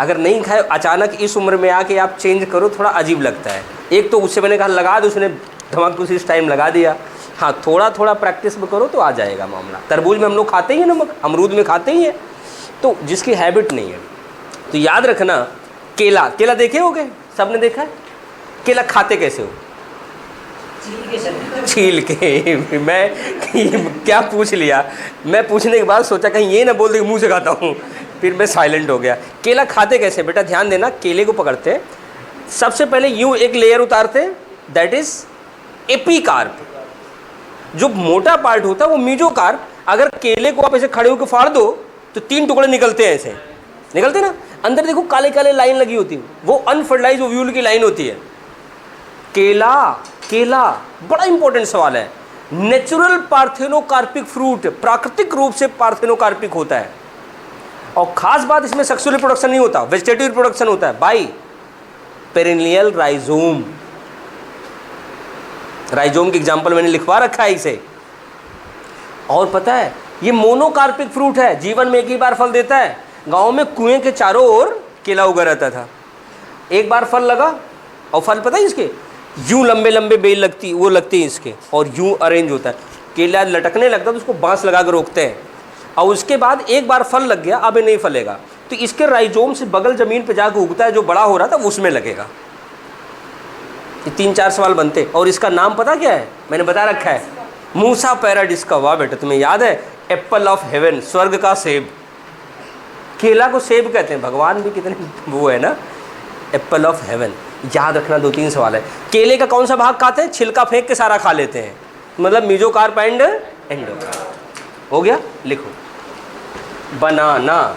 अगर नहीं खाए अचानक इस उम्र में आके आप चेंज करो थोड़ा अजीब लगता है। एक तो उससे मैंने कहा लगा दो, उसने धमाक उसी टाइम लगा दिया। हाँ थोड़ा थोड़ा प्रैक्टिस में करो तो आ जाएगा मामला। तरबूज में हम लोग खाते ही हैं नमक, अमरूद में खाते ही हैं, तो जिसकी हैबिट नहीं है तो याद रखना। केला, केला देखे होगे, सबने देखा है। केला खाते कैसे हो? छील के। मैं क्या पूछ लिया, मैं पूछने के बाद सोचा कहीं ये ना बोल दे मुंह से खाता हूँ, फिर मैं साइलेंट हो गया। केला खाते कैसे बेटा, ध्यान देना। केले को पकड़ते सबसे पहले यूँ एक लेयर उतारते, दैट इज एपीकार्प। जो मोटा पार्ट होता है वो मीजोकार्प। अगर केले को आप ऐसे खड़े होकर फाड़ दो तो 3 टुकड़े निकलते हैं, ऐसे निकलते ना। अंदर देखो काले काले लाइन लगी होती है, वो अनफर्टिलाइज्ड ओव्यूल की लाइन होती है। केला, केला बड़ा इंपॉर्टेंट सवाल है। नेचुरल पार्थेनोकार्पिक फ्रूट, प्राकृतिक रूप से पार्थेनोकार्पिक होता है। और खास बात इसमें सेक्सुअल रिप्रोडक्शन नहीं होता, वेजिटेटिव रिप्रोडक्शन होता है बाई पेरिनियल राइजोम। राइजोम की एग्जांपल मैंने लिखवा रखा है इसे। और पता है ये मोनोकार्पिक फ्रूट है, जीवन में एक ही बार फल देता है। गांव में कुएं के चारों ओर केला उगा रहता था, एक बार फल लगा और फल पता है इसके यूं लंबे लंबे बेल लगती, वो लगती है इसके, और यूं अरेंज होता है। केला लटकने लगता है तो उसको बांस लगा कर रोकते हैं, और उसके बाद एक बार फल लग गया अब ये नहीं फलेगा, तो इसके राइजोम से बगल जमीन पे जाकर उगता है, जो बड़ा हो रहा था उसमें लगेगा। ये 3-4 सवाल बनते। और इसका नाम पता क्या है, मैंने बता रखा है, मूसा पैराडिस्का। वाह बेटा तुम्हें याद है, एप्पल ऑफ हेवन, स्वर्ग का सेब। केला को सेब कहते हैं, भगवान भी कितने वो है ना, एप्पल ऑफ हेवन। याद रखना 2-3 सवाल है। केले का कौन सा भाग खाते हैं, छिलका फेंक के सारा खा लेते हैं, मतलब मीजोकार्प एंड एंडोकार्प। हो गया, लिखो। बनाना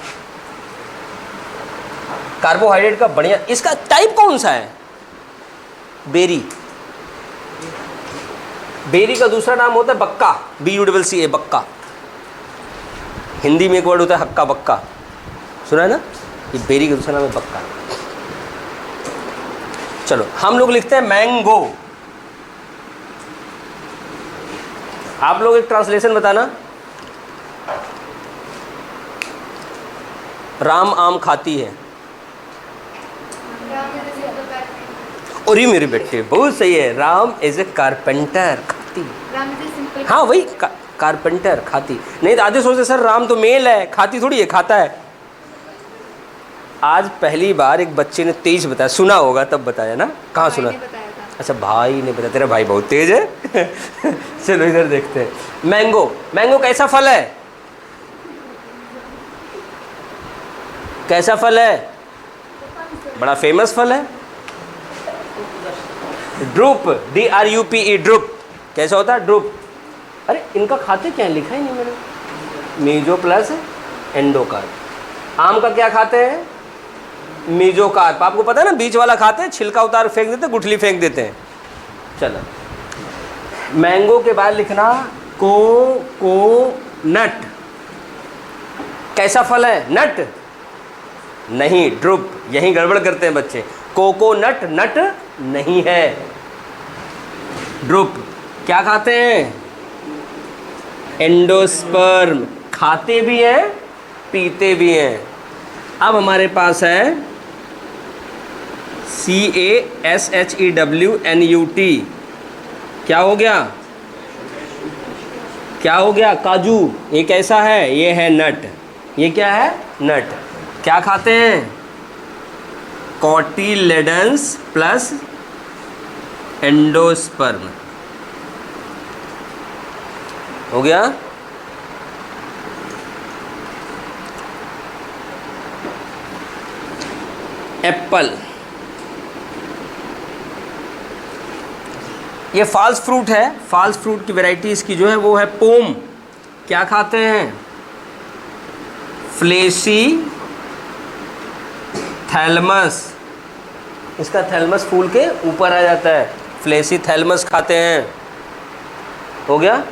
कार्बोहाइड्रेट का बढ़िया। इसका टाइप कौन सा है, बेरी। बेरी का दूसरा नाम होता है बक्का, BUCCA, बक्का। हिंदी में एक वर्ड होता है हक्का बक्का, सुना है ना। ये बेरी का दूसरा नाम है बक्का। चलो हम लोग लिखते हैं मैंगो। आप लोग एक ट्रांसलेशन बताना। राम आम खाती है। अरे मेरे बेटे बहुत सही है, राम इज ए कारपेंटर, खाती। हाँ वही कारपेंटर, खाती। नहीं तो आधे सोचते सर राम तो मेल है, खाती थोड़ी है, खाता है। आज पहली बार एक बच्चे ने तेज बताया, सुना होगा तब बताया ना, कहाँ सुना? अच्छा भाई ने बताया, तेरा भाई बहुत तेज है। चलो इधर देखते हैं। मैंगो, मैंगो कैसा फल है, कैसा फल है, बड़ा फेमस फल है। ड्रूप, DRUPE, ड्रूप कैसा होता है, ड्रूप। अरे इनका खाते क्या है, लिखा ही नहीं मैंने। Meso plus endocarp. आम का क्या खाते हैं, मीजोकार्प। आपको पता है ना, बीच वाला खाते हैं, छिलका उतार फेंक देते हैं, गुठली फेंक देते हैं। चलो मैंगो के बाद लिखना कोकोनट। कैसा फल है, नट नहीं, ड्रूप। यहीं गड़बड़ करते हैं बच्चे। कोकोनट नट नहीं है, ड्रूप। क्या खाते हैं, एंडोस्पर्म। खाते भी हैं पीते भी हैं। अब हमारे पास है CASHEWNUT। क्या हो गया, क्या हो गया, काजू। ये कैसा है, ये है नट। ये क्या है, नट। क्या खाते हैं, कॉटिलेडन्स प्लस एंडोस्पर्म। हो गया। एप्पल, ये फॉल्स फ्रूट है। फॉल्स फ्रूट की वैरायटी इसकी जो है वो है पोम। क्या खाते हैं, फ्लेसी थैलमस। इसका थैलमस फूल के ऊपर आ जाता है, फ्लेसी थैलमस खाते हैं। हो गया।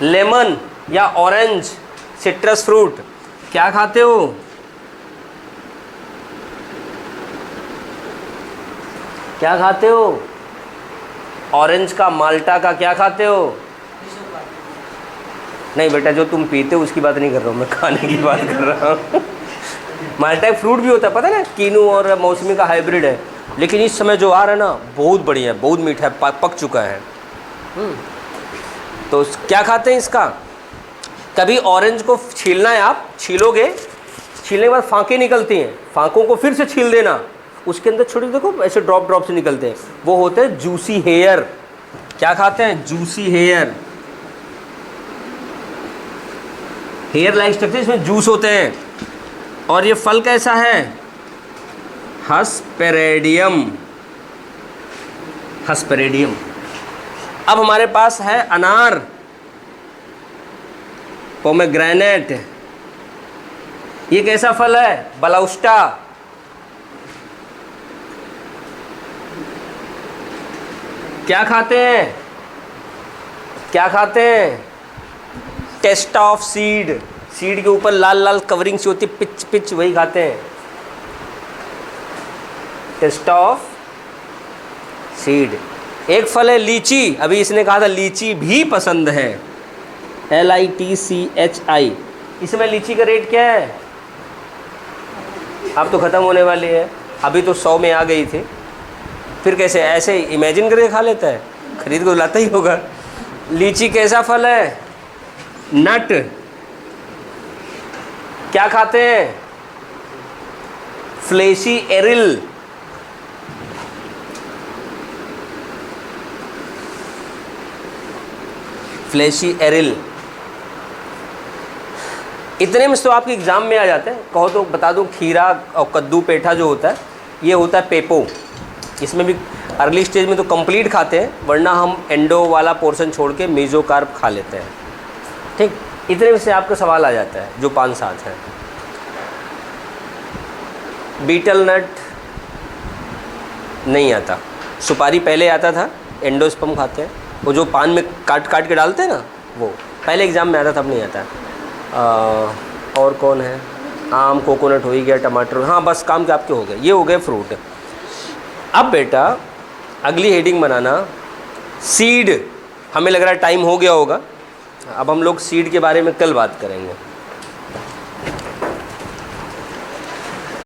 लेमन या ऑरेंज, सिट्रस फ्रूट। क्या खाते हो, क्या खाते हो, ऑरेंज का, माल्टा का क्या खाते हो, नहीं बेटा, जो तुम पीते हो उसकी बात नहीं कर रहा हूँ मैं, खाने की बात कर रहा हूँ। माल्टा एक फ्रूट भी होता है, पता है ना, कीनू और मौसमी का हाइब्रिड है, लेकिन इस समय जो आ रहा है ना बहुत बढ़िया है, बहुत मीठा है, पक चुका है। तो क्या खाते हैं इसका, कभी ऑरेंज को छीलना है, आप छीलोगे, छीलने के बाद फांके निकलती हैं, फांकों को फिर से छील देना, उसके अंदर छोटे देखो ऐसे ड्रॉप ड्रॉप से निकलते हैं, वो होते हैं जूसी हेयर। क्या खाते हैं, juicy hair, hair like structure, इसमें जूस होते हैं। और ये फल कैसा है, हस्पेरेडियम, हस्पेरेडियम। अब हमारे पास है अनार, पोमेग्रेनेट, ये कैसा फल है, बलाउस्टा। क्या खाते हैं, क्या खाते हैं, टेस्ट ऑफ सीड, सीड के ऊपर लाल लाल कवरिंग सी होती है, पिच पिच, वही खाते हैं, टेस्ट ऑफ सीड। एक फल है लीची, अभी इसने कहा था लीची भी पसंद है, LITCHI। इसमें लीची का रेट क्या है, अब तो ख़त्म होने वाली है, अभी तो 100 में आ गई थी, फिर कैसे ऐसे इमेजिन करके खा लेता है, खरीद को लाता ही होगा। लीची कैसा फल है, नट। क्या खाते हैं, फ्लेशी एरिल, फ्लेशी एरिल। इतने में तो आपके एग्ज़ाम में आ जाते हैं, कहो तो बता दूं, खीरा और कद्दू पेठा जो होता है ये होता है पेपो, इसमें भी अर्ली स्टेज में तो कंप्लीट खाते हैं, वरना हम एंडो वाला पोर्शन छोड़ के मेजोकार्ब खा लेते हैं। ठीक, इतने में से आपका सवाल आ जाता है जो 5-7 है। बीटल नट नहीं आता, सुपारी पहले आता था, एंडोस्पर्म खाते हैं, वो जो पान में काट काट के डालते हैं ना, वो पहले एग्ज़ाम में आता था, अब नहीं आता। और कौन है, आम, कोकोनट हो ही गया, टमाटर, हाँ बस काम के आपके हो गए, ये हो गए फ्रूट। अब बेटा अगली हेडिंग बनाना, सीड। हमें लग रहा है टाइम हो गया होगा, अब हम लोग सीड के बारे में कल बात करेंगे।